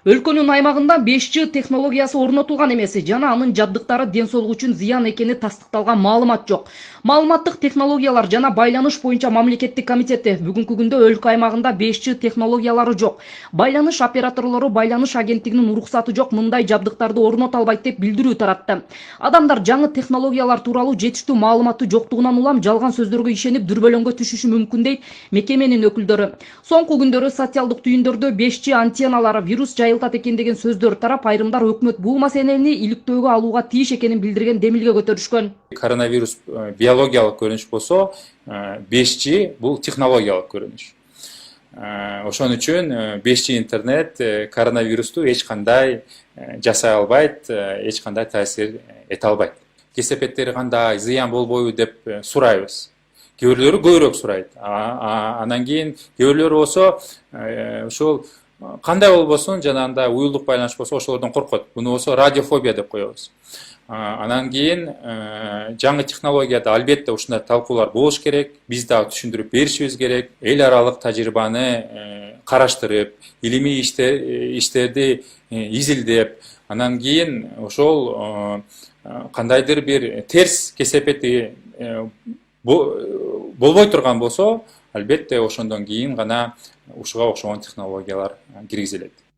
Өлкөнүн аймагында 5G технологиясы орнотулган эмес жана анын жабдыктары ден соолук үчүн зыян экени тастыкталган маалымат жок. Маалыматтык технологиялар жана байланыш боюнча мамлекеттик комитети бүгүнкү күндө өлкө аймагында 5G технологиялары жок. Байланыш операторлору байланыш агенттигинин уруксаты жок мындай жабдыктарды орното албайт деп билдирүү таратты. Адамдар жаңы технологиялар тууралуу жетиштүү маалыматы жоктугунан улам жалган сөздөргө ишенип дүрбөлөңгө түшүшү мүмкүн дейт мекеменин өкүлдөрү. Соңку күндөрү социалдык түйүндөрдө 5G антенналары вирус жайылтат экен деген сөздөр тарап, айрымдар өкмөт бул маселени иликтөөгө алууга тийиш экенин билдирген демилге көтөрүшкөн. Коронавирус биологиялык көрүнүш болсо, 5G бул технологиялык көрүнүш. Ошон үчүн 5G интернет коронавирусту эч кандай жасай албайт, эч кандай таасир эте албайт. Кесепеттери кандай, зыян болбойбу деп сурайбыз. Кээ бирлөрү көбүрөөк сурайт. Анан кийин кээ бирлөрү болсо ошол кандай болбосун, жанагындай уюлдук байланыш болсо ошолордон коркот. Буну болсо радиофобия деп коебуз. Анан кийин жаңы технологияда албетте ушундай талкуулар болуш керек. Биз дагы түшүндүрүп беришибиз керек. Эл аралык тажрыйбаны караштырып, илимий иштерди изилдеп, анан кийин ошол кандайдыр бир терс кесепети болбой турган болсо, албетте ошондон кийин гана ушуга окшогон технологиялар киргизилет.